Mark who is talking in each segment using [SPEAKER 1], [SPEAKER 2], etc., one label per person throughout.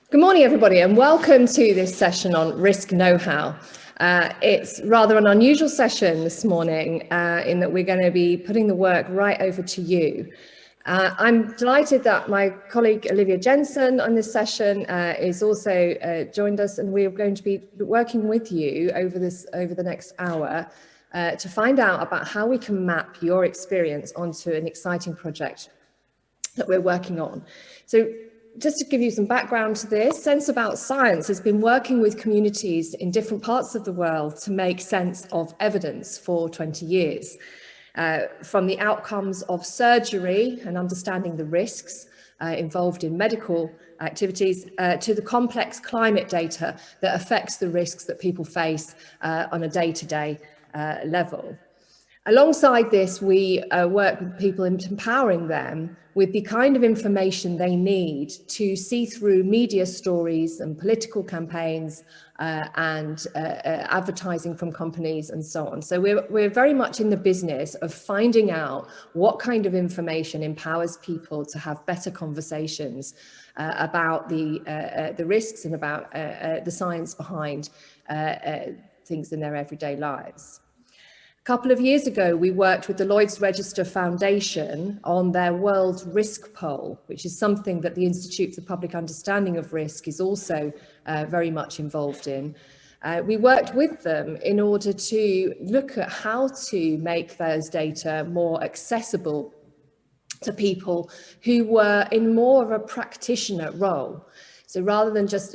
[SPEAKER 1] Good morning, everybody, and welcome to this session on risk know-how. It's rather an unusual session this morning in that we're going to be putting the work right over to you. I'm delighted that my colleague Olivia Jensen on this session is also joined us, and we're going to be working with you over the next hour to find out about how we can map your experience onto an exciting project that we're working on. So just to give you some background to this, Sense About Science has been working with communities in different parts of the world to make sense of evidence for 20 years. From the outcomes of surgery and understanding the risks involved in medical activities to the complex climate data that affects the risks that people face on a day-to-day level. Alongside this, we work with people in empowering them with the kind of information they need to see through media stories and political campaigns and advertising from companies and so on. So we're very much in the business of finding out what kind of information empowers people to have better conversations about the risks and about the science behind things in their everyday lives. A couple of years ago, we worked with the Lloyd's Register Foundation on their World Risk Poll, which is something that the Institute for Public Understanding of Risk is also very much involved in. We worked with them in order to look at how to make those data more accessible to people who were in more of a practitioner role. So rather than just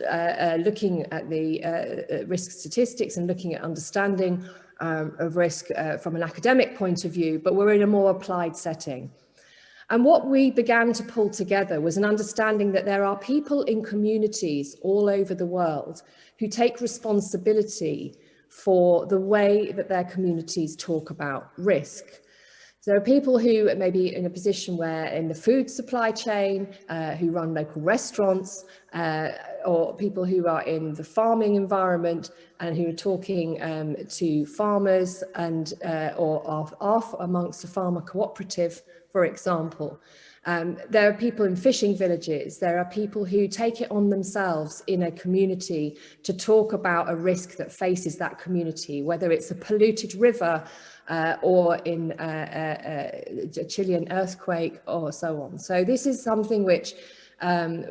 [SPEAKER 1] looking at the risk statistics and looking at understanding of risk from an academic point of view, but we're in a more applied setting. And what we began to pull together was an understanding that there are people in communities all over the world who take responsibility for the way that their communities talk about risk. So there are people who may be in a position where in the food supply chain, who run local restaurants, or people who are in the farming environment and who are talking to farmers and or are amongst a farmer cooperative, for example. There are people in fishing villages. There are people who take it on themselves in a community to talk about a risk that faces that community, whether it's a polluted river or in a Chilean earthquake or so on. So this is something which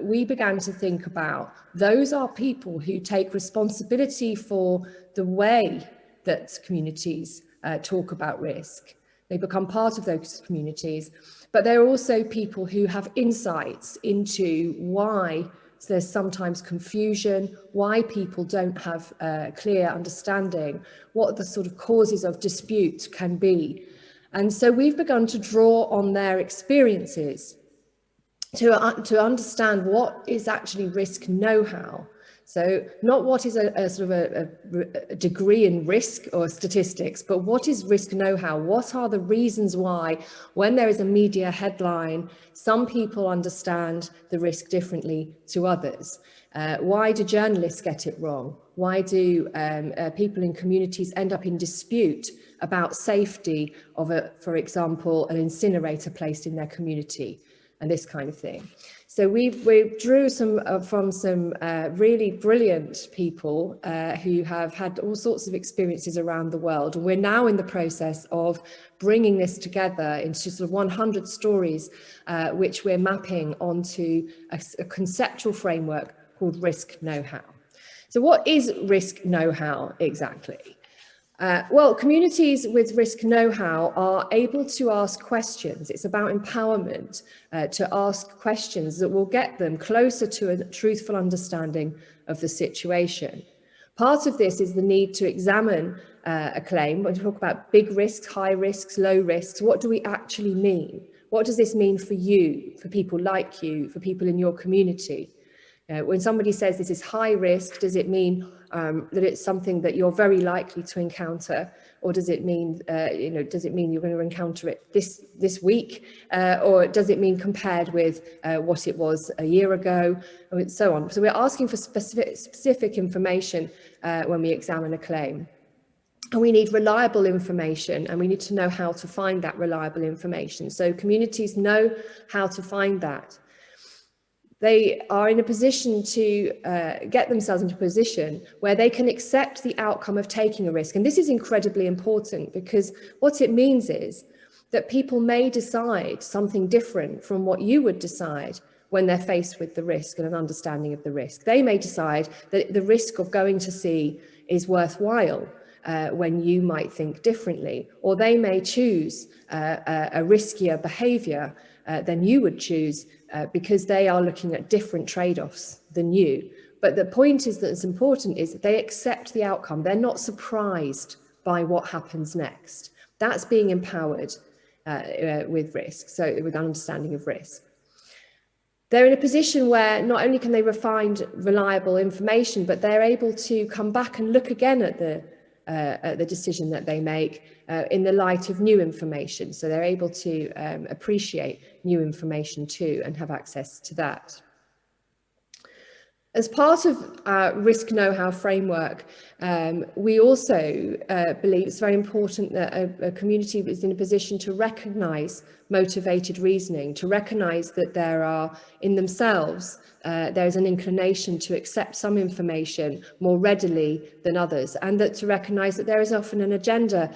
[SPEAKER 1] we began to think about. Those are people who take responsibility for the way that communities talk about risk. They become part of those communities, but they're also people who have insights into why there's sometimes confusion, why people don't have a clear understanding, what the sort of causes of dispute can be. And so we've begun to draw on their experiences to understand what is actually risk know-how. So not what is a sort of a degree in risk or statistics, but what is risk know-how? What are the reasons why, when there is a media headline, some people understand the risk differently to others? Why do journalists get it wrong? Why do people in communities end up in dispute about safety of, for example, an incinerator placed in their community? And this kind of thing. So we drew from some really brilliant people who have had all sorts of experiences around the world. And we're now in the process of bringing this together into sort of 100 stories, which we're mapping onto a conceptual framework called risk know-how. So what is risk know-how exactly? Well, communities with risk know-how are able to ask questions. It's about empowerment to ask questions that will get them closer to a truthful understanding of the situation. Part of this is the need to examine a claim. When we talk about big risks, high risks, low risks, what do we actually mean? What does this mean for you, for people like you, for people in your community? When somebody says this is high risk, does it mean that it's something that you're very likely to encounter, or does it mean, does it mean you're going to encounter it this week, or does it mean compared with what it was a year ago, and so on? So we're asking for specific information when we examine a claim. And we need reliable information, and we need to know how to find that reliable information. So communities know how to find that. They are in a position to get themselves into a position where they can accept the outcome of taking a risk. And this is incredibly important, because what it means is that people may decide something different from what you would decide when they're faced with the risk and an understanding of the risk. They may decide that the risk of going to sea is worthwhile when you might think differently, or they may choose a riskier behavior than you would choose because they are looking at different trade-offs than you. But the point is that it's important is that they accept the outcome. They're not surprised by what happens next. That's being empowered with risk, so with understanding of risk. They're in a position where not only can they refine reliable information, but they're able to come back and look again at the decision that they make in the light of new information. So they're able to appreciate new information too and have access to that. As part of our risk know-how framework, we also believe it's very important that a community is in a position to recognise motivated reasoning, to recognise that there are, in themselves, there's an inclination to accept some information more readily than others, and that to recognise that there is often an agenda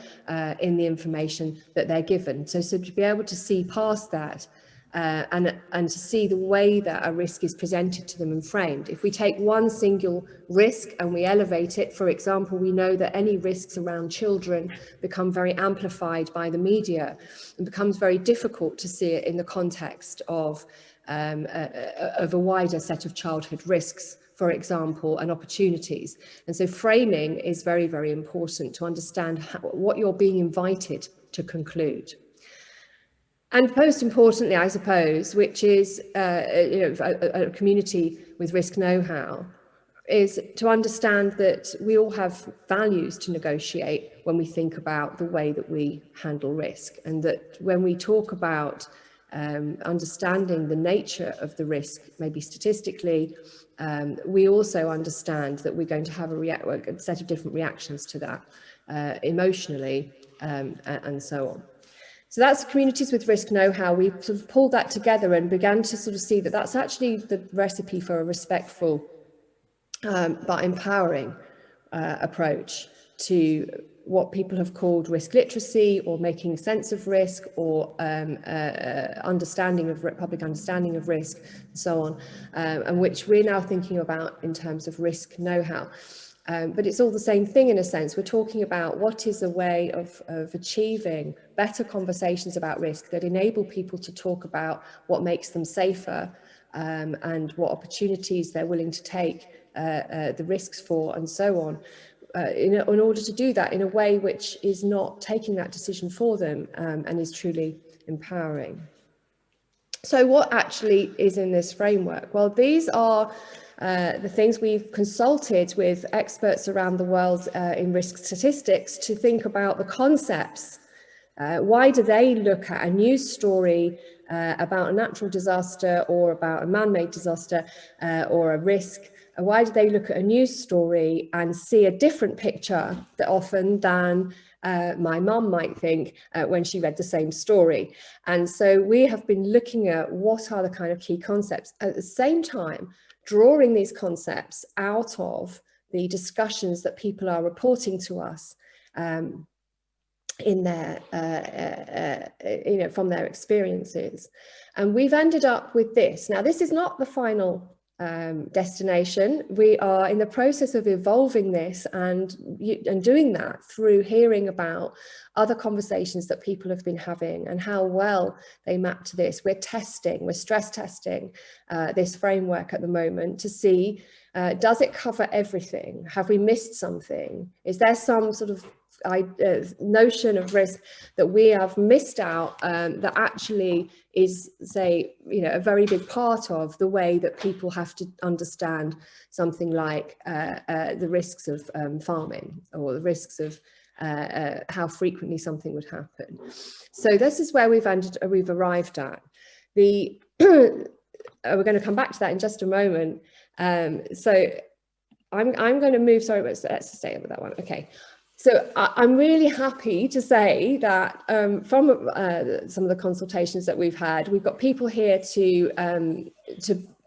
[SPEAKER 1] in the information that they're given. So to be able to see past that, and to see the way that a risk is presented to them and framed. If we take one single risk and we elevate it, for example, we know that any risks around children become very amplified by the media. It becomes very difficult to see it in the context of a wider set of childhood risks, for example, and opportunities. And so framing is very, very important to understand what you're being invited to conclude. And most importantly, I suppose, which is a community with risk know-how, is to understand that we all have values to negotiate when we think about the way that we handle risk, and that when we talk about understanding the nature of the risk, maybe statistically, we also understand that we're going to have a set of different reactions to that, emotionally, and so on. So that's communities with risk know-how. We sort of pulled that together and began to sort of see that that's actually the recipe for a respectful but empowering approach to what people have called risk literacy, or making sense of risk, or understanding of public understanding of risk, and so on, and which we're now thinking about in terms of risk know-how. But it's all the same thing in a sense. We're talking about what is a way of achieving better conversations about risk that enable people to talk about what makes them safer, and what opportunities they're willing to take the risks for, and so on, in order to do that in a way which is not taking that decision for them, and is truly empowering. So what actually is in this framework? Well, these are the things we've consulted with experts around the world in risk statistics to think about the concepts. Why do they look at a news story about a natural disaster, or about a man-made disaster, or a risk? Why do they look at a news story and see a different picture that often than my mum might think when she read the same story? And so we have been looking at what are the kind of key concepts, at the same time drawing these concepts out of the discussions that people are reporting to us in their, from their experiences. And we've ended up with this. Now, this is not the final destination. We are in the process of evolving this and doing that through hearing about other conversations that people have been having and how well they map to this. We're stress testing this framework at the moment to see, does it cover everything? Have we missed something? Is there some sort of notion of risk that we have missed out, that actually is, say, a very big part of the way that people have to understand something like the risks of farming, or the risks of how frequently something would happen. So this is where we've arrived at. We're going to come back to that in just a moment. So I'm going to move, sorry, let's stay with that one. Okay. So I'm really happy to say that from some of the consultations that we've had, we've got people here to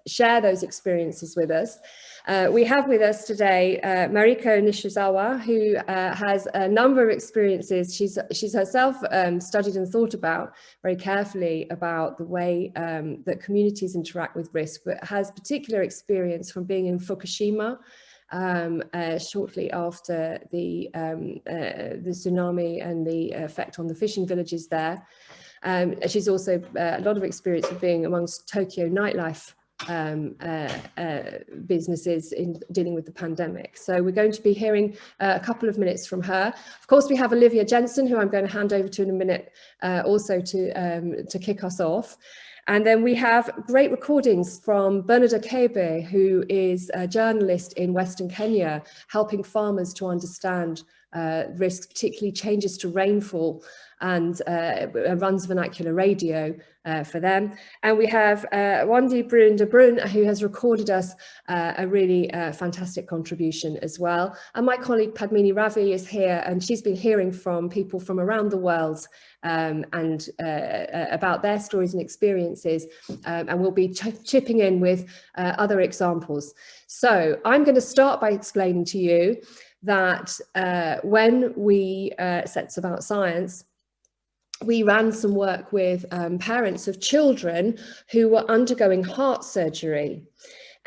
[SPEAKER 1] share those experiences with us. We have with us today Mariko Nishizawa, who has a number of experiences. She's herself studied and thought about very carefully about the way that communities interact with risk, but has particular experience from being in Fukushima shortly after the tsunami and the effect on the fishing villages there. She's also a lot of experience of being amongst Tokyo nightlife businesses in dealing with the pandemic. So we're going to be hearing a couple of minutes from her. Of course, we have Olivia Jensen, who I'm going to hand over to in a minute, also to kick us off. And then we have great recordings from Bernard Kebe, who is a journalist in Western Kenya, helping farmers to understand risks, particularly changes to rainfall, and runs vernacular radio for them. And we have Wandi Brun de Brun, who has recorded us a really fantastic contribution as well. And my colleague Padmini Ravi is here, and she's been hearing from people from around the world and about their stories and experiences, and we'll be chipping in with other examples. So I'm going to start by explaining to you that when we Sets About Science, we ran some work with parents of children who were undergoing heart surgery.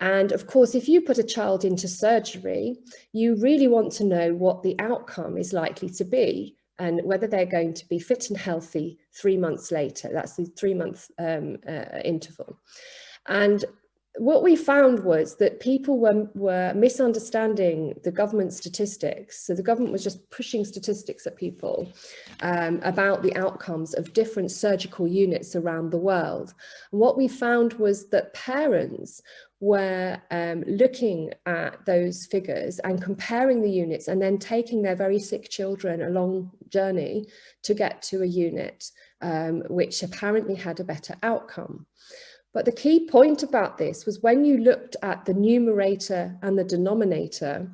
[SPEAKER 1] And of course, if you put a child into surgery, you really want to know what the outcome is likely to be and whether they're going to be fit and healthy 3 months later. That's the 3-month interval. And what we found was that people were misunderstanding the government statistics. So the government was just pushing statistics at people about the outcomes of different surgical units around the world. And what we found was that parents were looking at those figures and comparing the units, and then taking their very sick children a long journey to get to a unit which apparently had a better outcome. But the key point about this was when you looked at the numerator and the denominator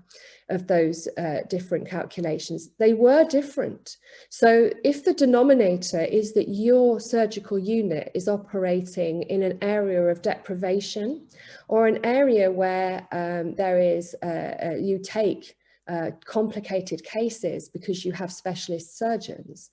[SPEAKER 1] of those different calculations, they were different. So if the denominator is that your surgical unit is operating in an area of deprivation, or an area where there is, you take complicated cases because you have specialist surgeons,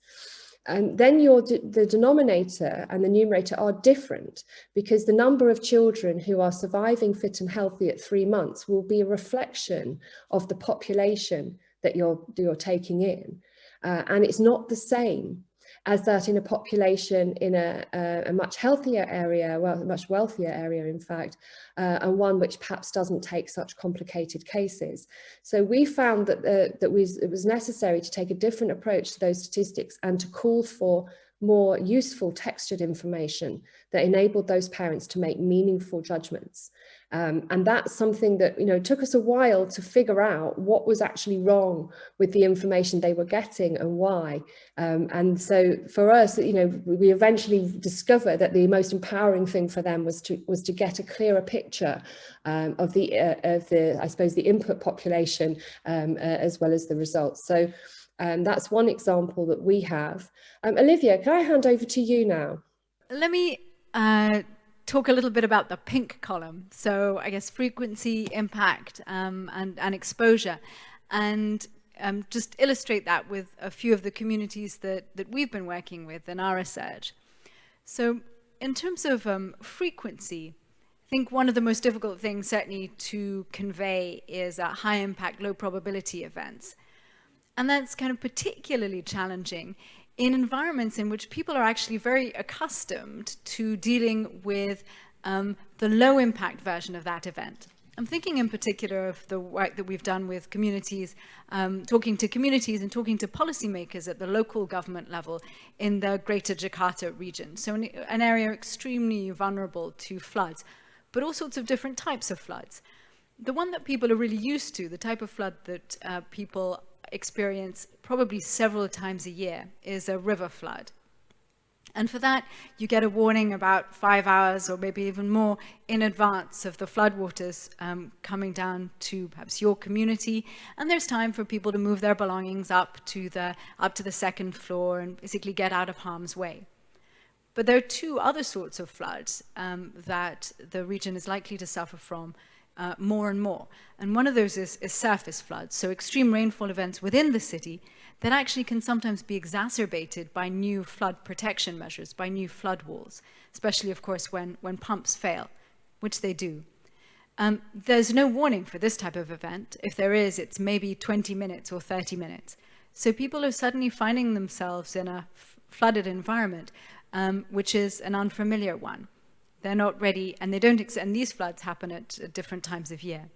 [SPEAKER 1] and then the denominator and the numerator are different, because the number of children who are surviving fit and healthy at 3 months will be a reflection of the population that you're taking in. And it's not the same as that in a population in a much healthier area, well, a much wealthier area, in fact, and one which perhaps doesn't take such complicated cases. So we found that it was necessary to take a different approach to those statistics and to call for more useful textured information that enabled those parents to make meaningful judgments. And that's something that, took us a while to figure out what was actually wrong with the information they were getting and why. And so for us, we eventually discovered that the most empowering thing for them was to get a clearer picture of the I suppose, the input population as well as the results. So that's one example that we have. Olivia, can I hand over to you now?
[SPEAKER 2] Let me talk a little bit about the pink column. So I guess frequency, impact, and exposure, and just illustrate that with a few of the communities that we've been working with in our research. So in terms of frequency, I think one of the most difficult things certainly to convey is high impact, low probability events. And that's kind of particularly challenging in environments in which people are actually very accustomed to dealing with the low impact version of that event. I'm thinking in particular of the work that we've done with communities, talking to communities and talking to policymakers at the local government level in the Greater Jakarta region. So an area extremely vulnerable to floods, but all sorts of different types of floods. The one that people are really used to, the type of flood that people experience probably several times a year, is a river flood. And for that, you get a warning about 5 hours or maybe even more in advance of the floodwaters coming down to perhaps your community. And there's time for people to move their belongings up to the second floor and basically get out of harm's way. But there are two other sorts of floods that the region is likely to suffer from more and more. And one of those is surface floods, so extreme rainfall events within the city that actually can sometimes be exacerbated by new flood protection measures, by new flood walls, especially, of course, when pumps fail, which they do. There's no warning for this type of event. If there is, it's maybe 20 minutes or 30 minutes. So people are suddenly finding themselves in a flooded environment, which is an unfamiliar one. They're not ready, and they don't. And these floods happen at different times of year.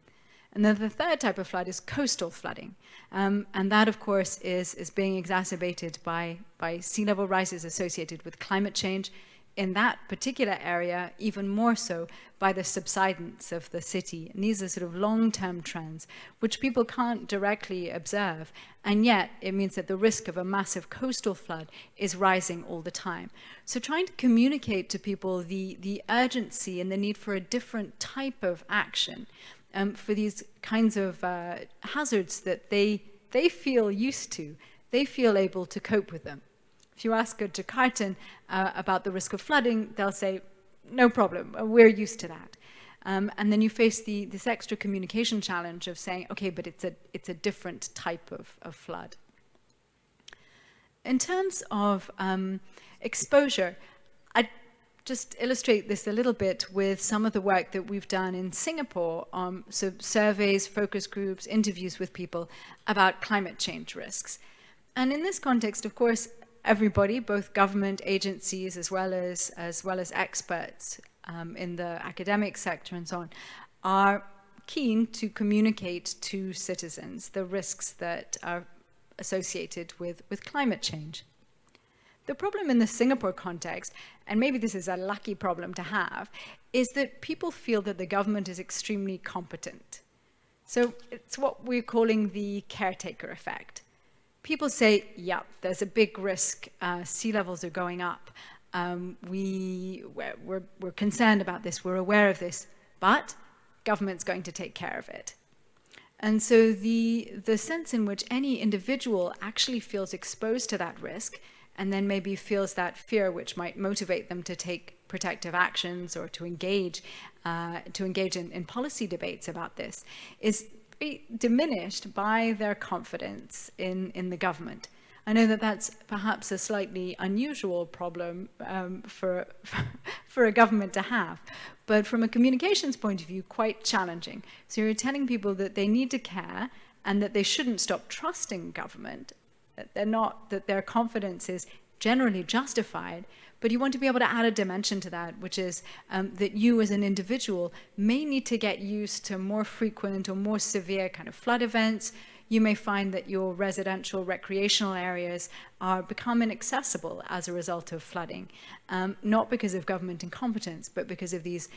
[SPEAKER 2] And then the third type of flood is coastal flooding, and that, of course, is being exacerbated by sea level rises associated with climate change. In that particular area, even more so by the subsidence of the city. And these are sort of long-term trends, which people can't directly observe. And yet, it means that the risk of a massive coastal flood is rising all the time. So trying to communicate to people the urgency and the need for a different type of action for these kinds of hazards that they feel used to, they feel able to cope with them. If you ask a Jakartan about the risk of flooding, they'll say, no problem, we're used to that. And then you face this extra communication challenge of saying, okay, but it's a different type of flood. In terms of exposure, I'd just illustrate this a little bit with some of the work that we've done in Singapore, so surveys, focus groups, interviews with people about climate change risks. And in this context, of course, everybody, both government agencies as well as experts in the academic sector and so on, are keen to communicate to citizens the risks that are associated with climate change. The problem in the Singapore context, and maybe this is a lucky problem to have, is that people feel that the government is extremely competent. So it's what we're calling the caretaker effect. People say, yeah, there's a big risk, sea levels are going up, we're concerned about this, we're aware of this, but government's going to take care of it. And so the sense in which any individual actually feels exposed to that risk, and then maybe feels that fear which might motivate them to take protective actions or to engage in policy debates about this, is diminished by their confidence in the government. I know that that's perhaps a slightly unusual problem for a government to have, but from a communications point of view, quite challenging. So you're telling people that they need to care and that they shouldn't stop trusting government, that their confidence is generally justified, but you want to be able to add a dimension to that, which is that you as an individual may need to get used to more frequent or more severe kind of flood events. You may find that your residential recreational areas are become inaccessible as a result of flooding, not because of government incompetence, but because of these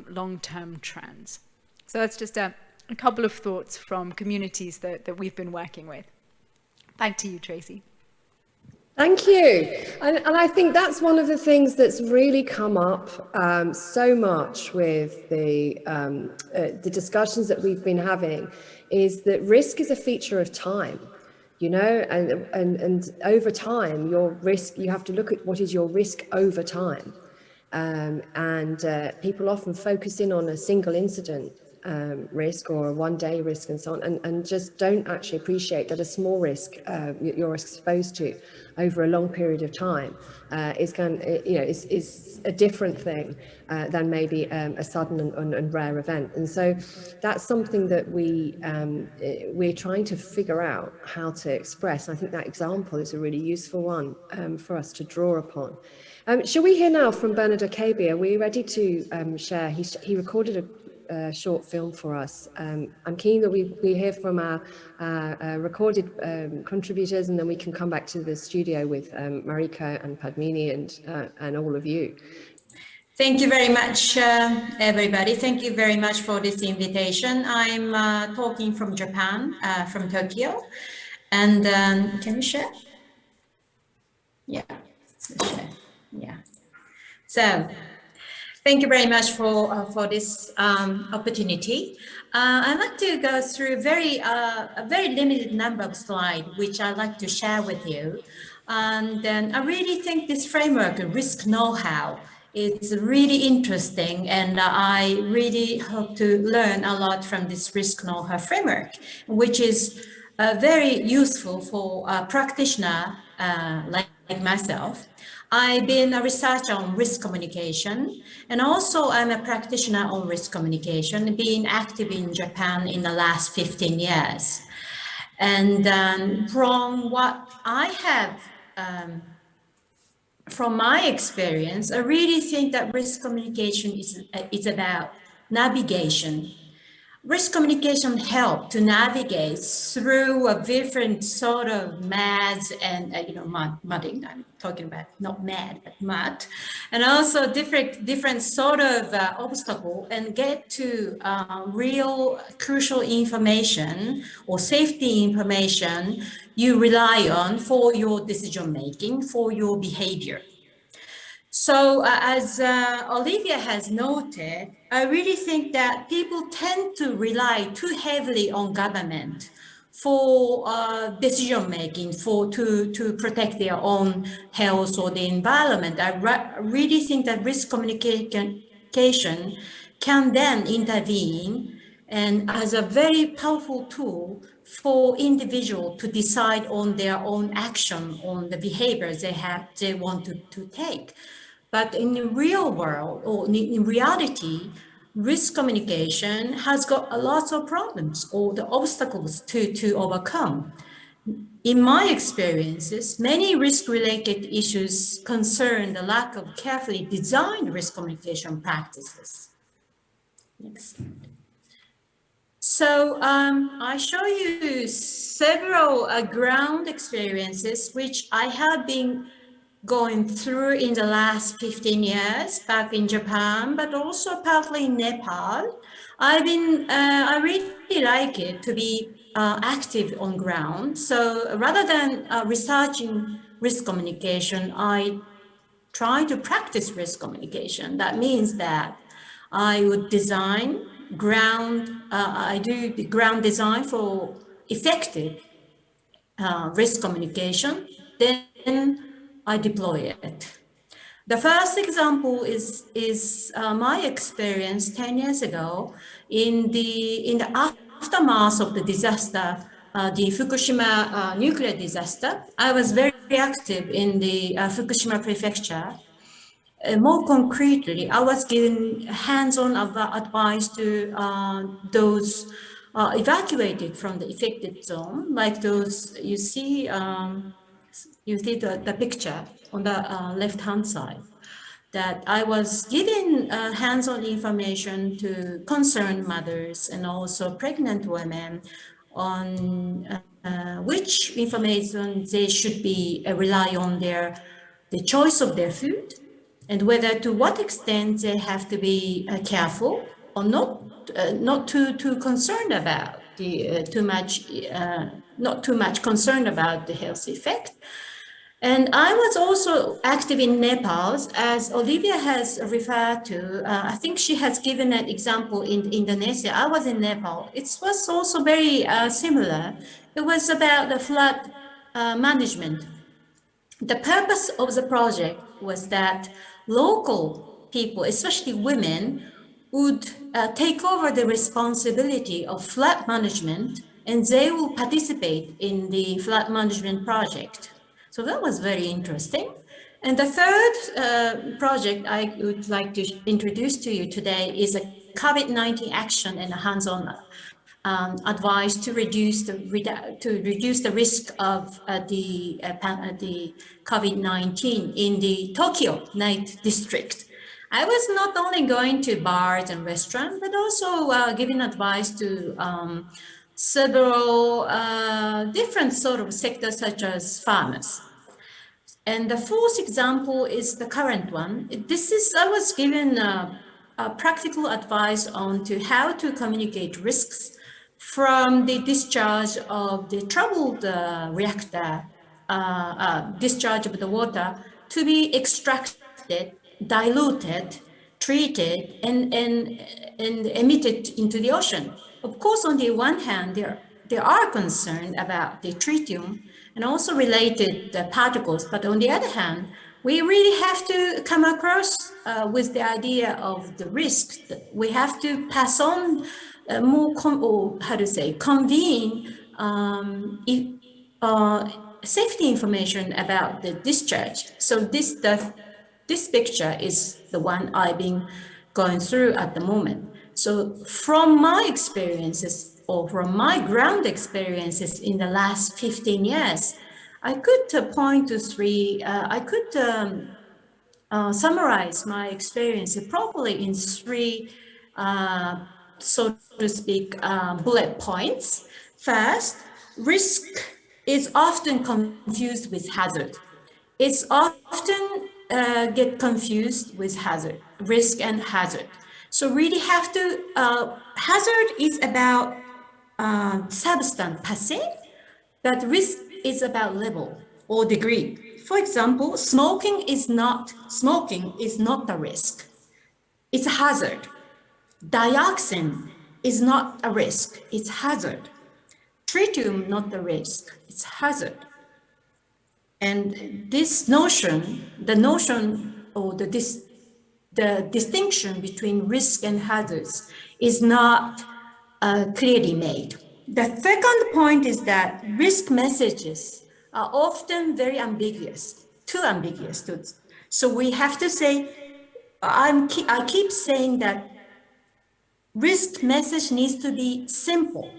[SPEAKER 2] long-term trends. So that's just a couple of thoughts from communities that we've been working with. Back to you, Tracy.
[SPEAKER 1] Thank you. And I think that's one of the things that's really come up so much with the discussions that we've been having, is that risk is a feature of time, you know, and over time, your risk, you have to look at what is your risk over time. People often focus in on a single incident risk or a one-day risk and so on, and just don't actually appreciate that a small risk you're exposed to over a long period of time is a different thing than maybe a sudden and rare event. And so that's something that we're trying to figure out how to express. And I think that example is a really useful one for us to draw upon. Shall we hear now from Bernard Okabe? Are we ready to share? He recorded a short film for us. I'm keen that we hear from our recorded contributors, and then we can come back to the studio with Mariko and Padmini and all of you.
[SPEAKER 3] Thank you very much, everybody. Thank you very much for this invitation. I'm talking from Japan, from Tokyo. And can you share? Yeah, let's share. Yeah. So, thank you very much for this opportunity. I'd like to go through a very limited number of slides, which I'd like to share with you. And then I really think this framework, risk know-how, is really interesting. And I really hope to learn a lot from this risk know-how framework, which is very useful for a practitioner like myself. I've been a researcher on risk communication, and also I'm a practitioner on risk communication, being active in Japan in the last 15 years. And from what I have, from my experience, I really think that risk communication is about navigation. Risk communication help to navigate through a different sort of mads and mudding. I'm talking about not mad but mud, and also different sort of obstacle, and get to real crucial information or safety information you rely on for your decision making, for your behavior. So as Olivia has noted, I really think that people tend to rely too heavily on government for decision making, to protect their own health or the environment. I really think that risk communication can then intervene and as a very powerful tool for individuals to decide on their own action, on the behaviors they want to take. But in the real world, or in reality, risk communication has got a lot of problems or the obstacles to overcome. In my experiences, many risk-related issues concern the lack of carefully designed risk communication practices. Next. So I show you several ground experiences which I have been going through in the last 15 years back in Japan, but also partly in Nepal. I really like it to be active on ground. So rather than researching risk communication, I try to practice risk communication. That means that I would design I do the ground design for effective risk communication. Then I deploy it. The first example is my experience 10 years ago in the aftermath of the disaster, the Fukushima nuclear disaster. I was very active in the Fukushima prefecture. More concretely, I was given hands-on advice to those evacuated from the affected zone, like those you see the picture on the left-hand side, that I was given hands-on information to concerned mothers and also pregnant women on which information they should be rely on the choice of their food, and whether to what extent they have to be careful or not too concerned about not too much concerned about the health effect. And I was also active in Nepal, as Olivia has referred to. I think she has given an example in Indonesia. I was in Nepal. It was also very similar. It was about the flood management. The purpose of the project was that local people, especially women, would take over the responsibility of flood management, and they will participate in the flood management project. So that was very interesting. And the third project I would like to introduce to you today is a COVID-19 action and hands-on advice to reduce the risk of the COVID-19 in the Tokyo night district. I was not only going to bars and restaurants, but also giving advice to several different sort of sectors, such as farmers. And the fourth example is the current one. I was given practical advice on to how to communicate risks from the discharge of the troubled reactor, discharge of the water to be extracted, diluted, treated, and emitted into the ocean. Of course, on the one hand, there are concerns about the tritium and also related particles. But on the other hand, we really have to come across with the idea of the risk. We have to pass on more, convene safety information about the discharge. So this picture is the one I've been going through at the moment. So from my experiences, or from my ground experiences in the last 15 years, I could point to three, I could summarize my experience properly in three, so to speak, bullet points. First, risk is often confused with hazard. It's often get confused with hazard, risk and hazard. So really have to, hazard is about substance per se, but risk is about level or degree. For example, smoking is not a risk. It's a hazard. Dioxin is not a risk, it's hazard. Tritium, not a risk, it's hazard. And this notion, the distinction between risk and hazards is not clearly made. The second point is that risk messages are often very ambiguous, too ambiguous. So we have to say, I keep saying that risk message needs to be simple.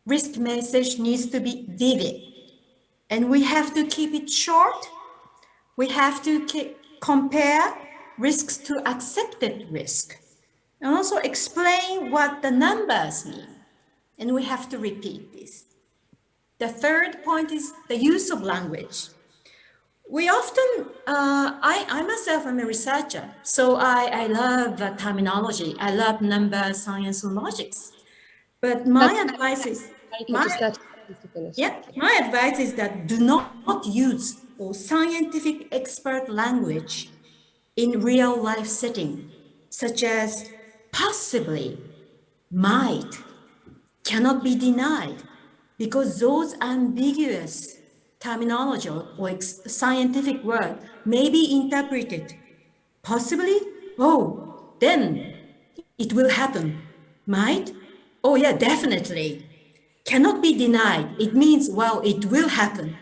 [SPEAKER 3] Risk message needs to be vivid. And we have to keep it short. We have to compare risks to accepted risk. And also explain what the numbers mean. And we have to repeat this. The third point is the use of language. We often, I myself am a researcher, so I love terminology. I love numbers, science, and logics. But my advice is, my advice is that do not use scientific expert language in real life setting, such as possibly, might, cannot be denied, because those ambiguous terminology or scientific word may be interpreted possibly, oh, then it will happen. Might, oh yeah, definitely. Cannot be denied. It means, well, it will happen.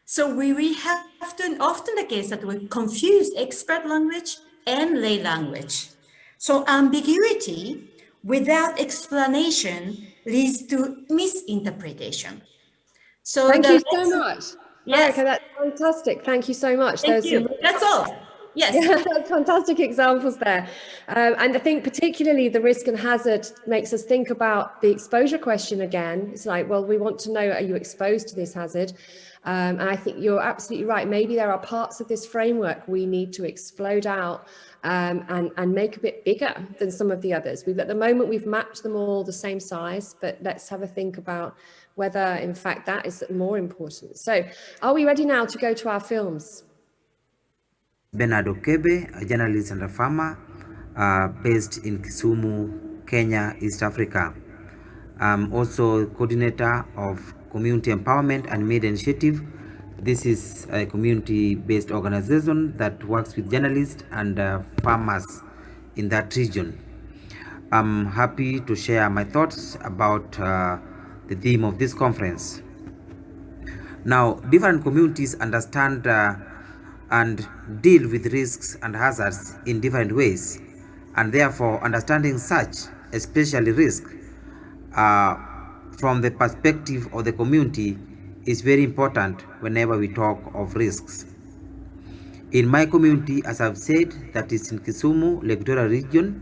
[SPEAKER 3] So we have to, often the case that we confuse expert language and lay language. So ambiguity without explanation leads to misinterpretation. So
[SPEAKER 1] thank you so much.
[SPEAKER 3] Yes.
[SPEAKER 1] Marika, that's fantastic. Thank you so much.
[SPEAKER 3] Thank you. That's all. Yes.
[SPEAKER 1] Yeah, fantastic examples there. And I think particularly the risk and hazard makes us think about the exposure question again. It's like, well, we want to know, are you exposed to this hazard? And I think you're absolutely right. Maybe there are parts of this framework we need to explode out and make a bit bigger than some of the others. At the moment, we've mapped them all the same size, but let's have a think about whether, in fact, that is more important. So are we ready now to go to our films?
[SPEAKER 4] Bernard Okebe, a journalist and a farmer based in Kisumu, Kenya, East Africa. I'm also coordinator of Community Empowerment and Media Initiative. This is a community-based organization that works with journalists and farmers in that region. I'm happy to share my thoughts about the theme of this conference. Now, different communities understand and deal with risks and hazards in different ways, and therefore understanding such, especially risk, from the perspective of the community is very important whenever we talk of risks. In my community, as I've said, that is in Kisumu, Lake Victoria region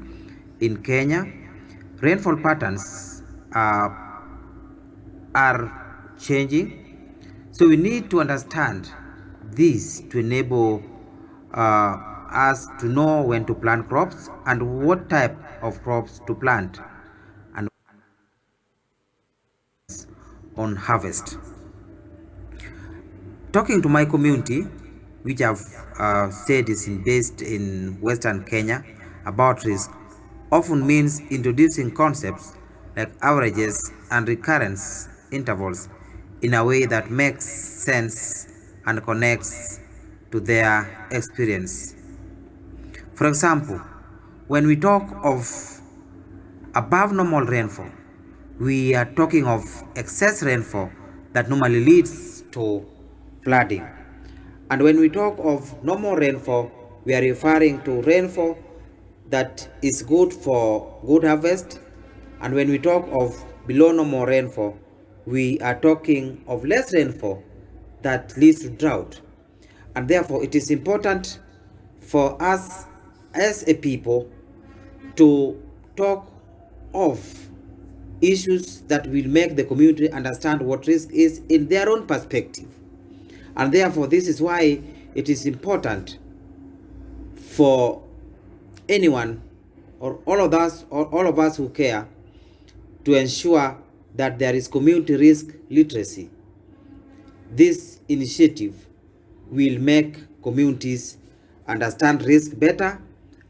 [SPEAKER 4] in Kenya, rainfall patterns are changing, so we need to understand this to enable us to know when to plant crops and what type of crops to plant and on harvest. Talking to my community, which I've said is based in Western Kenya, about risk often means introducing concepts like averages and recurrence intervals in a way that makes sense and connects to their experience. For example, when we talk of above normal rainfall, we are talking of excess rainfall that normally leads to flooding. And when we talk of normal rainfall, we are referring to rainfall that is good for good harvest. And when we talk of below normal rainfall, we are talking of less rainfall that leads to drought. And therefore, it is important for us as a people to talk of issues that will make the community understand what risk is in their own perspective. And therefore, this is why it is important for anyone or all of us who care to ensure that there is community risk literacy. This initiative will make communities understand risk better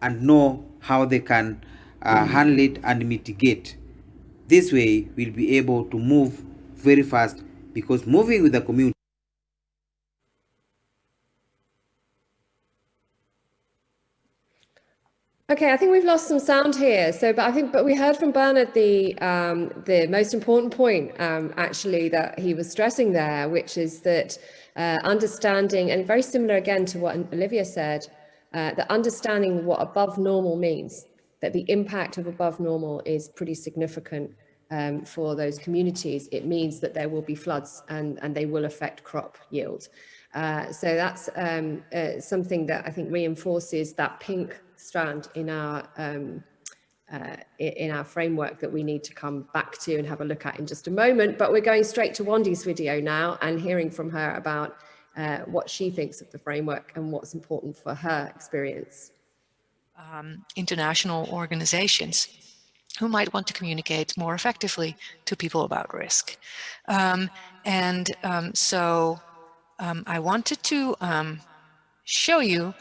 [SPEAKER 4] and know how they can handle it and mitigate. This way, we'll be able to move very fast, because moving with the community.
[SPEAKER 1] Okay, I think we've lost some sound here. But we heard from Bernard the most important point actually that he was stressing there, which is that understanding, and very similar again to what Olivia said, that understanding what above normal means, that the impact of above normal is pretty significant for those communities. It means that there will be floods and they will affect crop yield. So that's something that I think reinforces that pink strand in our framework that we need to come back to and have a look at in just a moment. But we're going straight to Wandi's video now and hearing from her about what she thinks of the framework and what's important for her experience.
[SPEAKER 5] International organizations who might want to communicate more effectively to people about risk. So I wanted to show you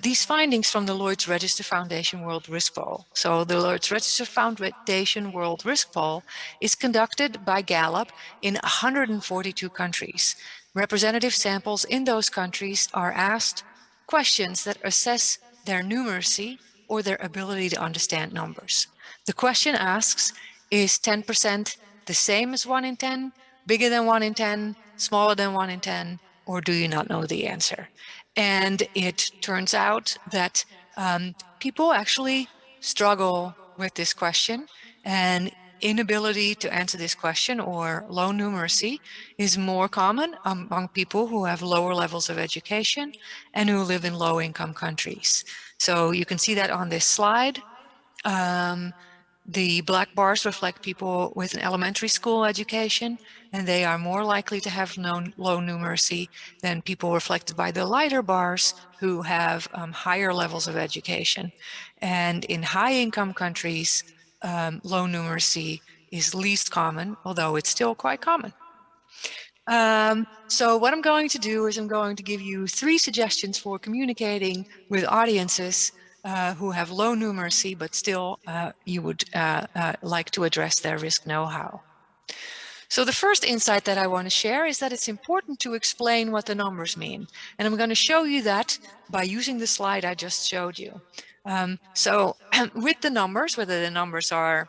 [SPEAKER 5] these findings from the Lloyd's Register Foundation World Risk Poll. So the Lloyd's Register Foundation World Risk Poll is conducted by Gallup in 142 countries. Representative samples in those countries are asked questions that assess their numeracy or their ability to understand numbers. The question asks, is 10% the same as 1 in 10, bigger than 1 in 10, smaller than 1 in 10, or do you not know the answer? And it turns out that people actually struggle with this question, and inability to answer this question, or low numeracy, is more common among people who have lower levels of education and who live in low-income countries. So you can see that on this slide. The black bars reflect people with an elementary school education, and they are more likely to have low numeracy than people reflected by the lighter bars who have higher levels of education. And in high-income countries, low numeracy is least common, although it's still quite common. So what I'm going to do is I'm going to give you 3 suggestions for communicating with audiences who have low numeracy, but still you would like to address their risk know-how. So the first insight that I want to share is that it's important to explain what the numbers mean. And I'm going to show you that by using the slide I just showed you. So with the numbers, whether the numbers are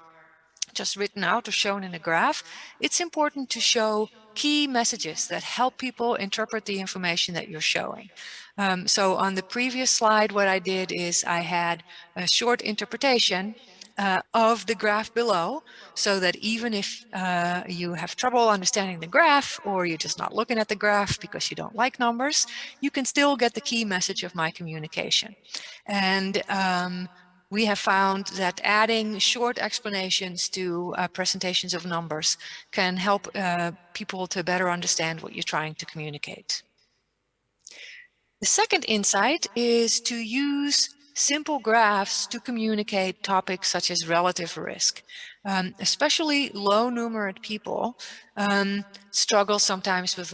[SPEAKER 5] just written out or shown in a graph, it's important to show key messages that help people interpret the information that you're showing. So on the previous slide, what I did is I had a short interpretation of the graph below, so that even if you have trouble understanding the graph, or you're just not looking at the graph because you don't like numbers, you can still get the key message of my communication. And we have found that adding short explanations to presentations of numbers can help people to better understand what you're trying to communicate. The second insight is to use simple graphs to communicate topics such as relative risk. Especially low numerate people struggle sometimes with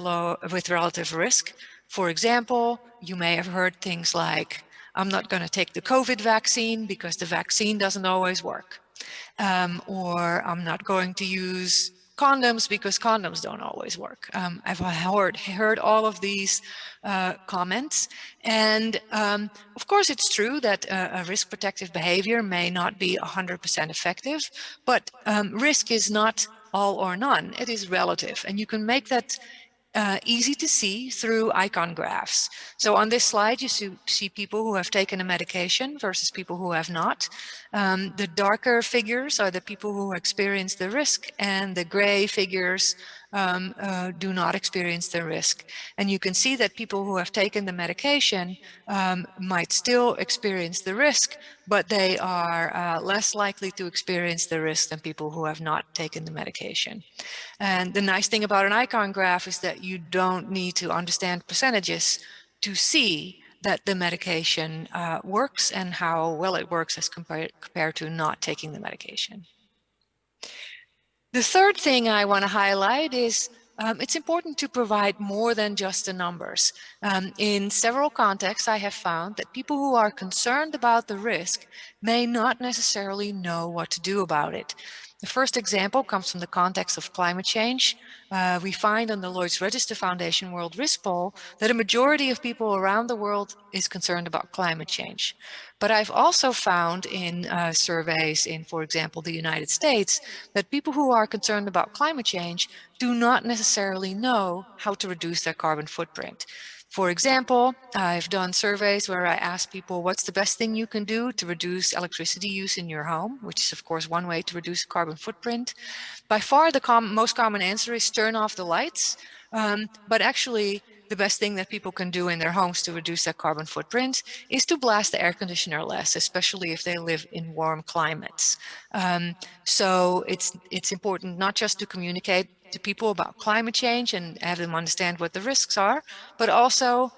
[SPEAKER 5] relative risk. For example, you may have heard things like, I'm not going to take the COVID vaccine because the vaccine doesn't always work. Or I'm not going to use condoms because condoms don't always work. I've heard all of these comments, and of course it's true that a risk protective behavior may not be 100% effective, but risk is not all or none. It is relative, and you can make that easy to see through icon graphs. So on this slide, you see people who have taken a medication versus people who have not. The darker figures are the people who experience the risk, and the gray figures do not experience the risk. And you can see that people who have taken the medication might still experience the risk, but they are less likely to experience the risk than people who have not taken the medication. And the nice thing about an icon graph is that you don't need to understand percentages to see that the medication works and how well it works as compared to not taking the medication. The third thing I want to highlight is it's important to provide more than just the numbers. In several contexts, I have found that people who are concerned about the risk may not necessarily know what to do about it. The first example comes from the context of climate change. We find on the Lloyd's Register Foundation World Risk Poll that a majority of people around the world is concerned about climate change. But I've also found in surveys in, for example, the United States, that people who are concerned about climate change do not necessarily know how to reduce their carbon footprint. For example, I've done surveys where I ask people, what's the best thing you can do to reduce electricity use in your home, which is of course one way to reduce carbon footprint. By far the most common answer is turn off the lights, but actually the best thing that people can do in their homes to reduce their carbon footprint is to blast the air conditioner less, especially if they live in warm climates. So it's important not just to communicate to people about climate change and have them understand what the risks are, but also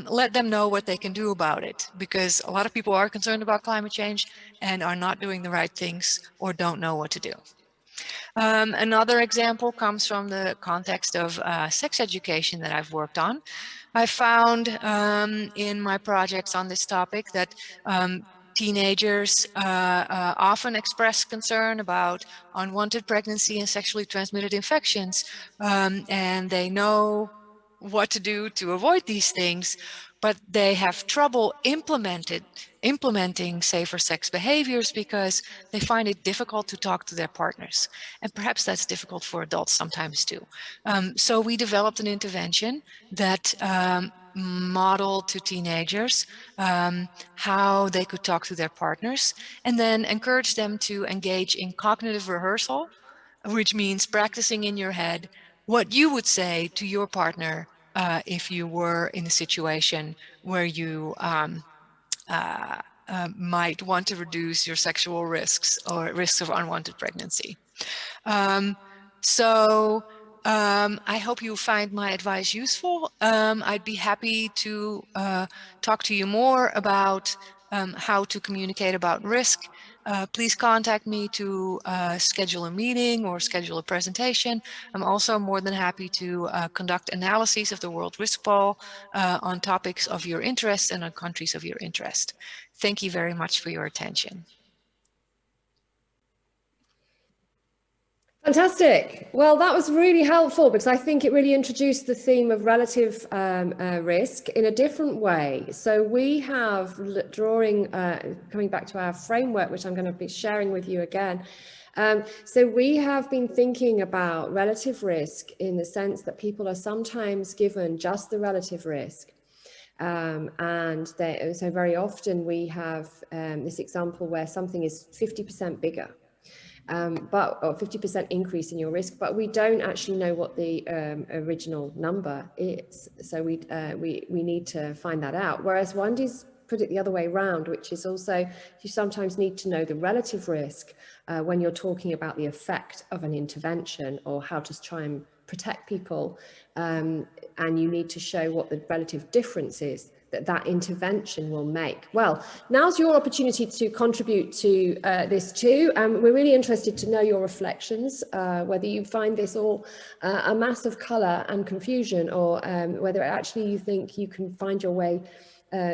[SPEAKER 5] let them know what they can do about it, because a lot of people are concerned about climate change and are not doing the right things or don't know what to do. Another example comes from the context of sex education that I've worked on. I found in my projects on this topic that teenagers often express concern about unwanted pregnancy and sexually transmitted infections, and they know what to do to avoid these things, but they have trouble implementing safer sex behaviors because they find it difficult to talk to their partners. And perhaps that's difficult for adults sometimes too. So we developed an intervention that modeled to teenagers how they could talk to their partners, and then encourage them to engage in cognitive rehearsal, which means practicing in your head what you would say to your partner if you were in a situation where you might want to reduce your sexual risks or risks of unwanted pregnancy. I hope you find my advice useful. I'd be happy to talk to you more about how to communicate about risk. Please contact me to schedule a meeting or schedule a presentation. I'm also more than happy to conduct analyses of the World Risk Poll on topics of your interest and on countries of your interest. Thank you very much for your attention.
[SPEAKER 1] Fantastic. Well, that was really helpful because I think it really introduced the theme of relative risk in a different way. So we have coming back to our framework, which I'm going to be sharing with you again. So we have been thinking about relative risk in the sense that people are sometimes given just the relative risk. So very often we have this example where something is 50% bigger. Or 50% increase in your risk, but we don't actually know what the original number is. So we need to find that out. Whereas Wendy's put it the other way around, which is also you sometimes need to know the relative risk when you're talking about the effect of an intervention or how to try and protect people, and you need to show what the relative difference is that intervention will make. Well, now's your opportunity to contribute to this too. We're really interested to know your reflections, whether you find this all a mass of colour and confusion, or whether actually you think you can find your way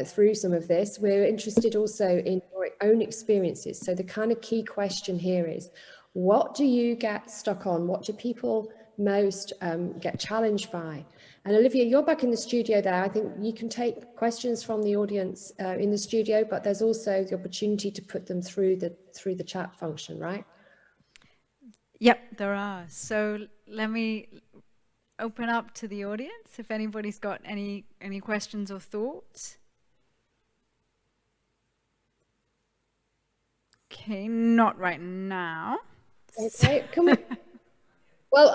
[SPEAKER 1] through some of this. We're interested also in your own experiences. So the kind of key question here is, What do you get stuck on? What do people most get challenged by? And Olivia, you're back in the studio there. I think you can take questions from the audience in the studio, but there's also the opportunity to put them through the chat function, right?
[SPEAKER 2] Yep, there are. So let me open up to the audience if anybody's got any questions or thoughts. Okay, not right now.
[SPEAKER 1] Okay, can we? Well,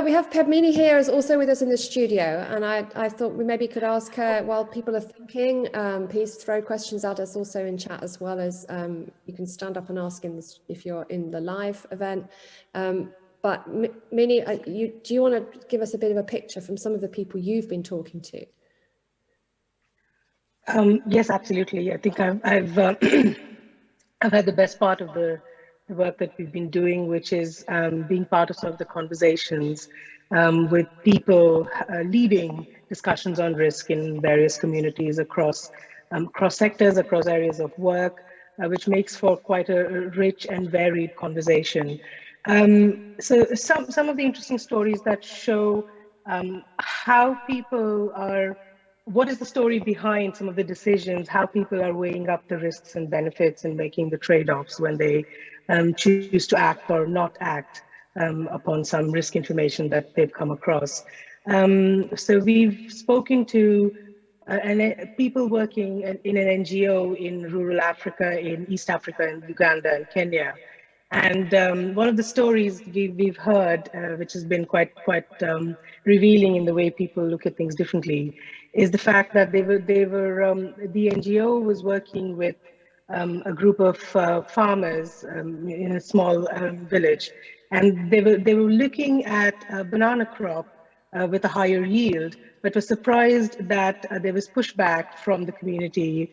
[SPEAKER 1] we have Padmini here is also with us in the studio, and I thought we maybe could ask her while people are thinking. Please throw questions at us also in chat, as well as you can stand up and ask if you're in the live event. But Mini, do you want to give us a bit of a picture from some of the people you've been talking to?
[SPEAKER 6] Yes, absolutely. I think I've I've had the best part of the work that we've been doing, which is being part of some of the conversations with people leading discussions on risk in various communities across sectors, across areas of work, which makes for quite a rich and varied conversation. So some of the interesting stories that show how people are, what is the story behind some of the decisions, how people are weighing up the risks and benefits and making the trade-offs when they choose to act or not act upon some risk information that they've come across. So we've spoken to people working in an NGO in rural Africa, in East Africa, in Uganda and Kenya. And one of the stories we've heard, which has been quite revealing in the way people look at things differently, is the fact that the NGO was working with a group of farmers in a small village, and they were looking at a banana crop with a higher yield, but were surprised that there was pushback from the community,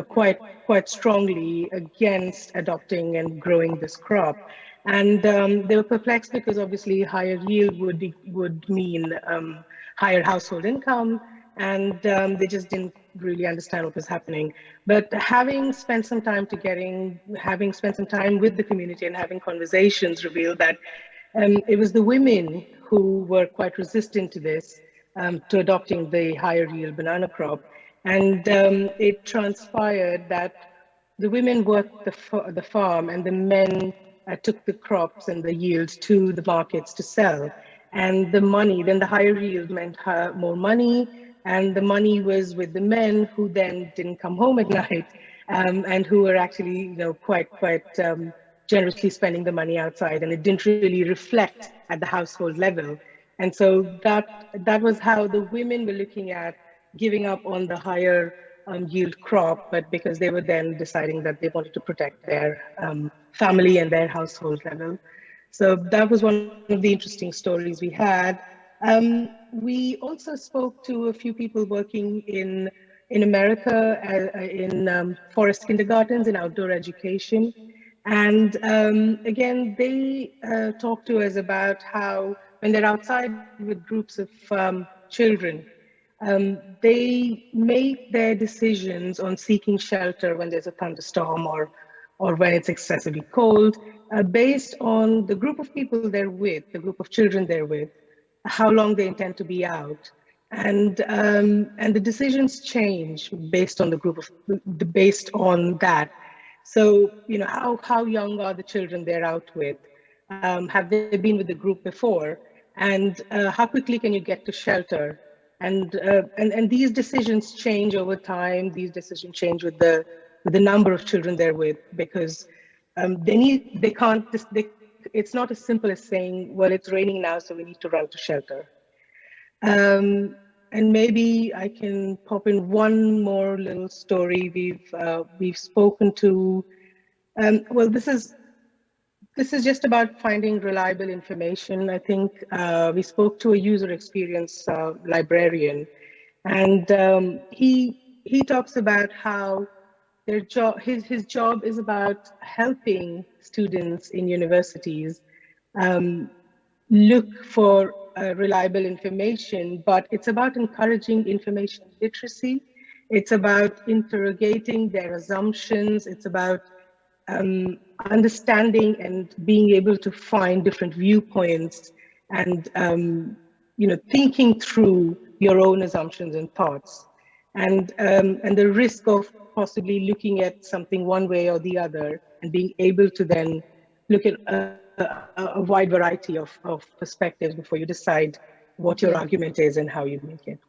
[SPEAKER 6] quite strongly against adopting and growing this crop. And they were perplexed because obviously higher yield would mean higher household income, and they just didn't really understand what was happening. But having spent some time with the community and having conversations revealed that it was the women who were quite resistant to this, to adopting the higher yield banana crop. And it transpired that the women worked the farm and the men took the crops and the yield to the markets to sell. And the money, then the higher yield meant more money, and the money was with the men who then didn't come home at night, and who were actually, quite generously spending the money outside, and it didn't really reflect at the household level. And so that was how the women were looking at giving up on the higher yield crop, but because they were then deciding that they wanted to protect their family and their household level. So that was one of the interesting stories we had. We also spoke to a few people working in America in forest kindergartens, in outdoor education. And again, they talked to us about how when they're outside with groups of children, they make their decisions on seeking shelter when there's a thunderstorm or when it's excessively cold, based on the group of people they're with, the group of children they're with, how long they intend to be out. And the decisions change based on based on that. So, how young are the children they're out with? Have they been with the group before? And how quickly can you get to shelter? And these decisions change over time. These decisions change with the number of children they're with, because it's not as simple as saying, well, it's raining now, so we need to run to shelter. And maybe I can pop in one more little story. We've spoken to, well, this is just about finding reliable information. I think we spoke to a user experience librarian, and he talks about how his job is about helping students in universities look for reliable information, but it's about encouraging information literacy. It's about interrogating their assumptions. It's about understanding and being able to find different viewpoints and thinking through your own assumptions and thoughts, and the risk of possibly looking at something one way or the other, and being able to then look at a wide variety of perspectives before you decide what your argument is and how you make it.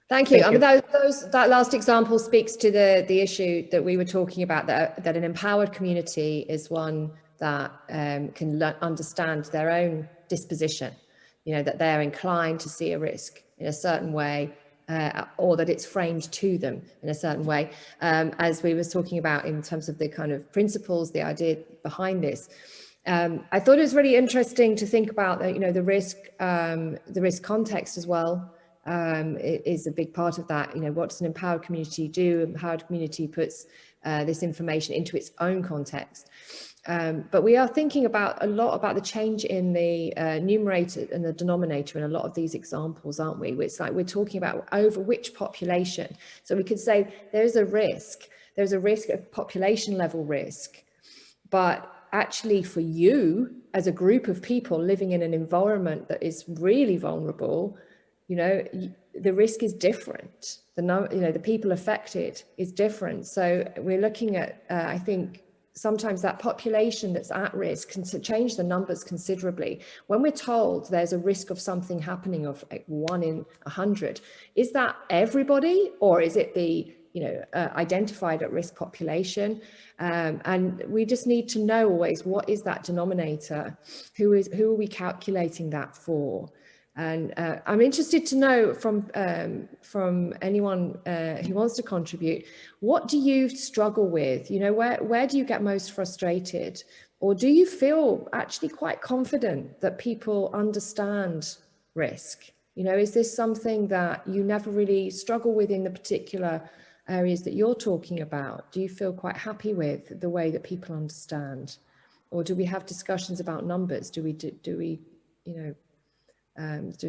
[SPEAKER 1] Thank you. I mean, that last example speaks to the issue that we were talking about, that an empowered community is one that can understand their own disposition, that they're inclined to see a risk in a certain way, or that it's framed to them in a certain way. As we were talking about in terms of the kind of principles, the idea behind this. I thought it was really interesting to think about the risk context as well. It is a big part of that. What does an empowered community do? Empowered community puts this information into its own context. But we are thinking a lot about the change in the numerator and the denominator in a lot of these examples, aren't we? It's like we're talking about over which population. So we could say there's a risk of population level risk, but actually for you as a group of people living in an environment that is really vulnerable, the risk is different. The people affected is different. So we're looking at, I think, sometimes that population that's at risk can change the numbers considerably. When we're told there's a risk of something happening of 1 in 100, is that everybody, or is it the identified at risk population? And we just need to know always, what is that denominator? Who are we calculating that for? And I'm interested to know from anyone who wants to contribute, what do you struggle with? Where do you get most frustrated? Or do you feel actually quite confident that people understand risk? Is this something that you never really struggle with in the particular areas that you're talking about? Do you feel quite happy with the way that people understand? Or do we have discussions about numbers? Do we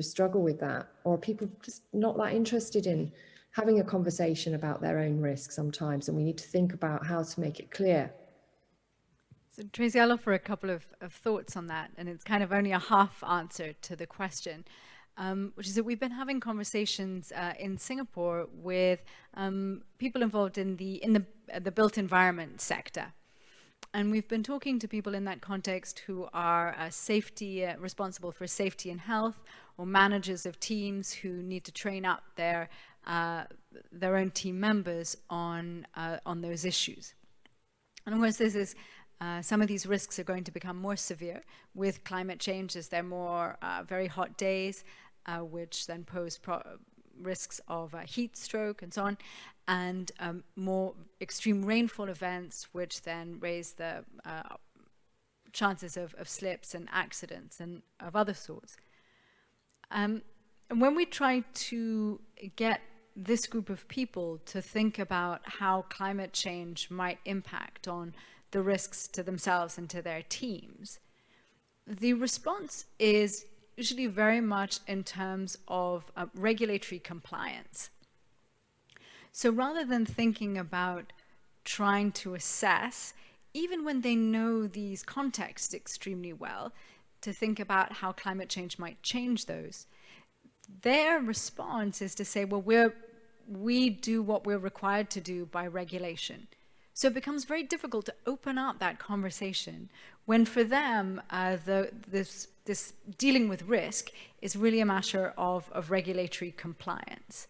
[SPEAKER 1] struggle with that? Or are people just not that interested in having a conversation about their own risk sometimes, and we need to think about how to make it clear?
[SPEAKER 2] So Tracy, I'll offer a couple of thoughts on that, and it's kind of only a half answer to the question, which is that we've been having conversations in Singapore with people involved in the built environment sector. And we've been talking to people in that context who are responsible for safety and health, or managers of teams who need to train up their own team members on those issues. And of course, some of these risks are going to become more severe with climate change, as there are more very hot days, which then pose risks of heat stroke and so on, and more extreme rainfall events, which then raise the chances of slips and accidents and of other sorts. And when we try to get this group of people to think about how climate change might impact on the risks to themselves and to their teams, the response is usually very much in terms of regulatory compliance. So rather than thinking about trying to assess, even when they know these contexts extremely well, to think about how climate change might change those, their response is to say, well, we do what we're required to do by regulation. So it becomes very difficult to open up that conversation when for them, this dealing with risk is really a matter of regulatory compliance.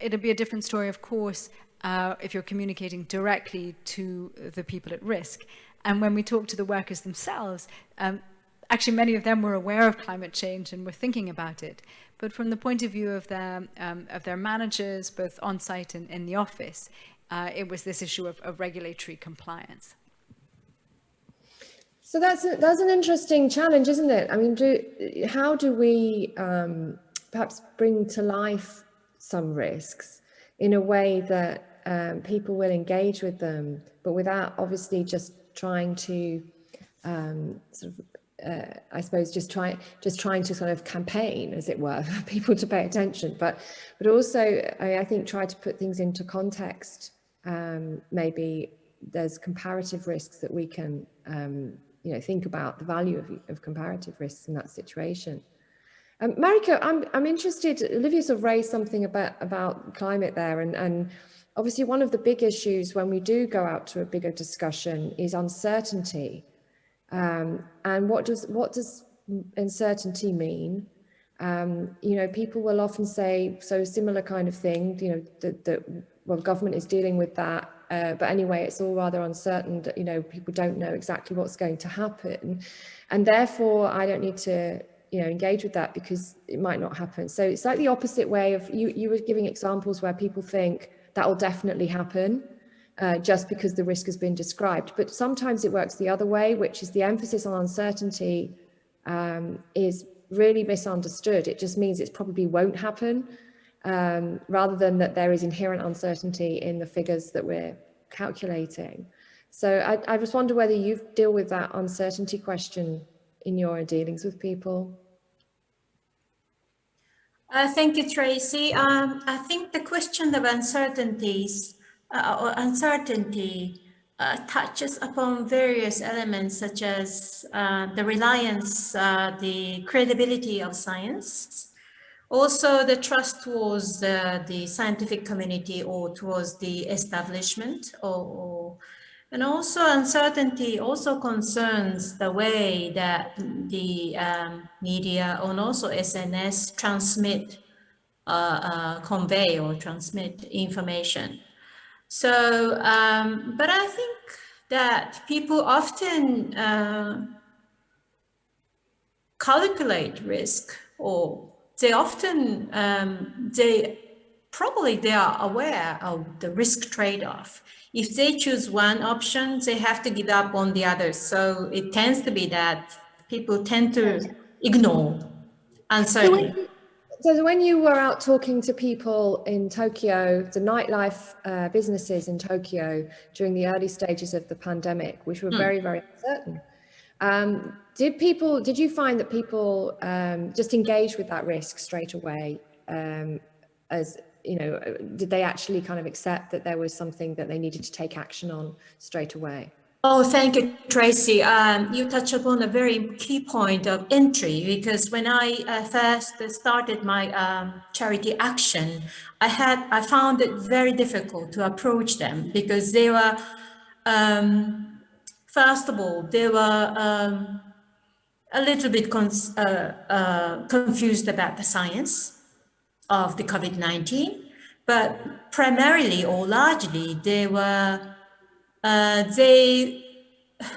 [SPEAKER 2] It'll be a different story, of course, if you're communicating directly to the people at risk. And when we talk to the workers themselves, actually many of them were aware of climate change and were thinking about it. But from the point of view of their managers, both on-site and in the office, it was this issue of regulatory compliance.
[SPEAKER 1] So that's an interesting challenge, isn't it? I mean, how do we perhaps bring to life some risks in a way that people will engage with them, but without obviously just trying to I suppose just trying to sort of campaign, as it were, for people to pay attention, but also I think try to put things into context, maybe there's comparative risks that we can, think about the value of comparative risks in that situation. Mariko, I'm interested, Olivia sort of raised something about climate there, and obviously one of the big issues when we do go out to a bigger discussion is uncertainty. And what does uncertainty mean? People will often say, so a similar kind of thing, that government is dealing with that, but anyway, it's all rather uncertain that, people don't know exactly what's going to happen. And therefore, I don't need to, engage with that because it might not happen. So it's like the opposite way of, you were giving examples where people think that will definitely happen just because the risk has been described. But sometimes it works the other way, which is the emphasis on uncertainty is really misunderstood. It just means it probably won't happen, rather than that there is inherent uncertainty in the figures that we're calculating. So I just wonder whether you deal with that uncertainty question in your dealings with people.
[SPEAKER 3] Thank you, Tracy. I think the question of uncertainties or uncertainty touches upon various elements such as the reliance, the credibility of science, also the trust towards the scientific community or towards the establishment, and also uncertainty also concerns the way that the media and also SNS transmit, convey or transmit information. So, but I think that people often calculate risk, or they often, they are aware of the risk trade-off. If they choose one option, they have to give up on the others. So it tends to be that people tend to ignore uncertainty.
[SPEAKER 1] So when you were out talking to people in Tokyo, the nightlife businesses in Tokyo during the early stages of the pandemic, which were very, very uncertain, did you find that people just engaged with that risk straight away? Did they actually kind of accept that there was something that they needed to take action on straight away?
[SPEAKER 3] Oh, thank you, Tracy. You touched upon a very key point of entry, because when I first started my charity action, I found it very difficult to approach them because they were, first of all, they were a little bit confused about the science of the COVID-19, but primarily or largely they were they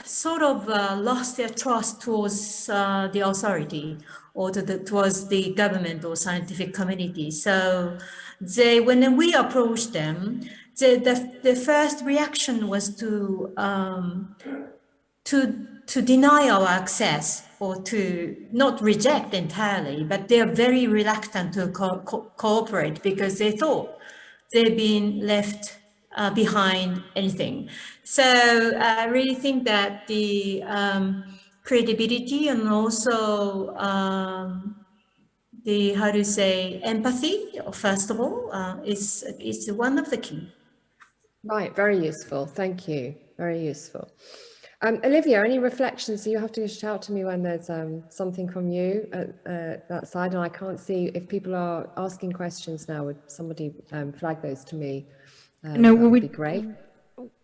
[SPEAKER 3] sort of lost their trust towards the authority or towards the government or scientific community. So when we approached them, the first reaction was to deny our access, or to not reject entirely, but they are very reluctant to cooperate because they thought they've been left behind anything. So I really think that the credibility and also the, empathy, first of all, is one of the key.
[SPEAKER 1] Right, very useful. Thank you. Very useful. Olivia, any reflections? So you have to shout to me when there's something from you at that side, and I can't see if people are asking questions now. Would somebody flag those to me?
[SPEAKER 2] No,
[SPEAKER 1] that would be great.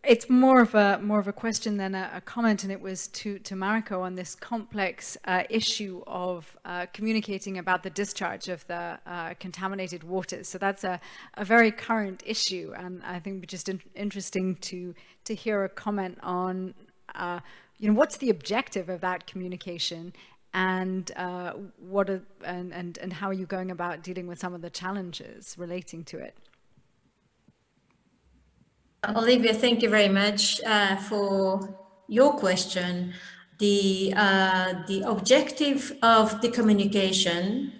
[SPEAKER 2] It's more of a question than a comment, and it was to Mariko on this complex issue of communicating about the discharge of the contaminated waters. So that's a very current issue, and I think just interesting to hear a comment on what's the objective of that communication, and and how are you going about dealing with some of the challenges relating to it?
[SPEAKER 3] Olivia, thank you very much for your question. The objective of the communication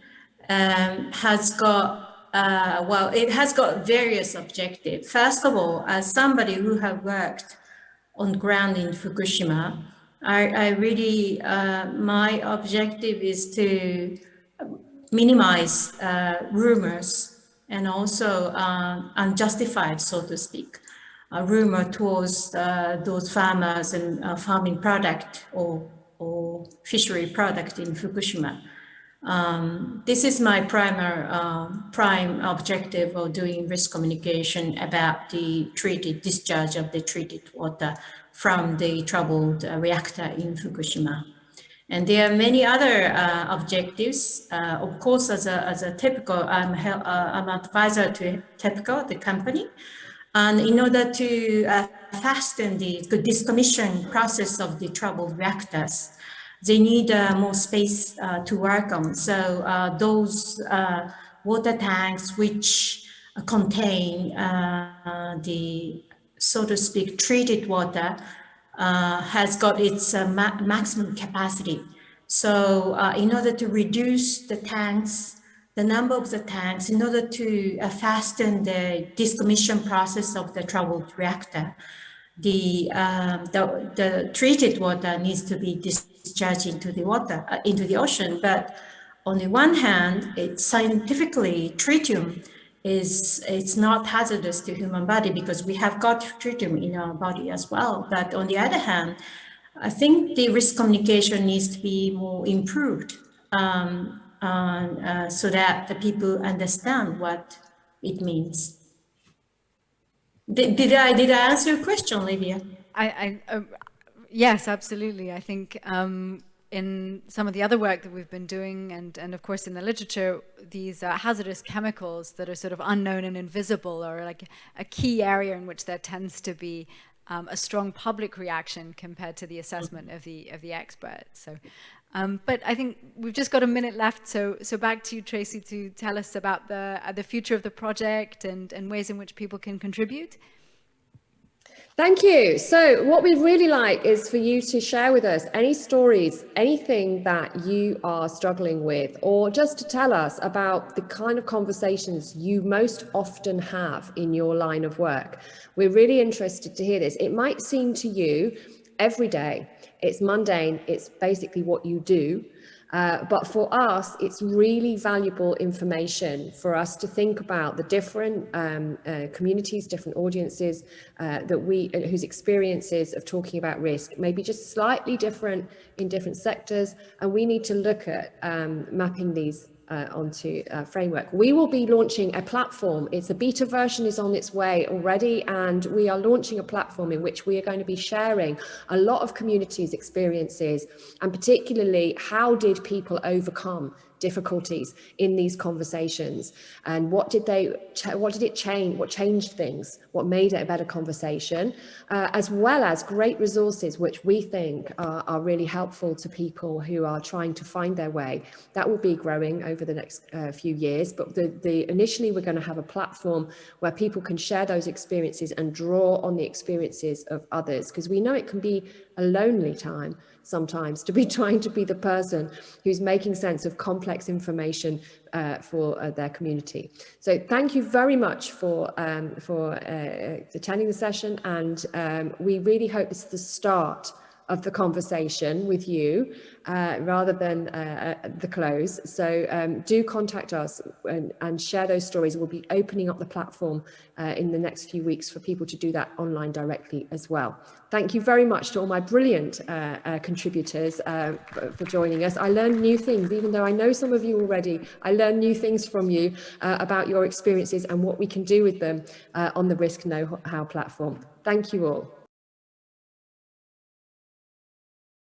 [SPEAKER 3] has got, it has got various objectives. First of all, as somebody who have worked on ground in Fukushima, I really, my objective is to minimize rumors and also unjustified, so to speak, rumor towards those farmers and farming product or fishery product in Fukushima. This is my prime objective of doing risk communication about the discharge of the treated water from the troubled reactor in Fukushima. And there are many other objectives. Of course, as a TEPCO, I'm advisor to TEPCO, the company. And in order to fasten the decommission process of the troubled reactors, they need more space to work on. So those water tanks which contain the, so to speak, treated water has got its maximum capacity. So in order to reduce the tanks, the number of the tanks, in order to fasten the decommission process of the troubled reactor, the treated water needs to be discharged into the water, into the ocean. But on the one hand, it's scientifically tritium it's not hazardous to human body because we have got tritium in our body as well. But on the other hand, I think the risk communication needs to be more improved so that the people understand what it means. Did I answer your question, Livia?
[SPEAKER 2] Yes, absolutely. I think in some of the other work that we've been doing, and of course in the literature, these hazardous chemicals that are sort of unknown and invisible are like a key area in which there tends to be a strong public reaction compared to the assessment of the experts. So, but I think we've just got a minute left. So back to you, Tracy, to tell us about the future of the project and ways in which people can contribute.
[SPEAKER 1] Thank you. So what we'd really like is for you to share with us any stories, anything that you are struggling with, or just to tell us about the kind of conversations you most often have in your line of work. We're really interested to hear this. It might seem to you every day, it's mundane, it's basically what you do. But for us, it's really valuable information for us to think about the different communities, different audiences whose experiences of talking about risk may be just slightly different in different sectors, and we need to look at mapping these onto a framework. We will be launching a platform. It's a beta version is on its way already, and we are launching a platform in which we are going to be sharing a lot of communities' experiences, and particularly how did people overcome difficulties in these conversations, and what did it change, what changed things, what made it a better conversation, as well as great resources which we think are really helpful to people who are trying to find their way. That will be growing over the next few years, but initially we're going to have a platform where people can share those experiences and draw on the experiences of others, because we know it can be a lonely time sometimes to be trying to be the person who's making sense of complex information for their community. So thank you very much for attending the session, and we really hope this is the start of the conversation with you rather than the close. So do contact us and share those stories. We'll be opening up the platform in the next few weeks for people to do that online directly as well. Thank you very much to all my brilliant contributors for joining us. I learned new things, even though I know some of you already. I learned new things from you about your experiences and what we can do with them on the Risk Know How platform. Thank you all.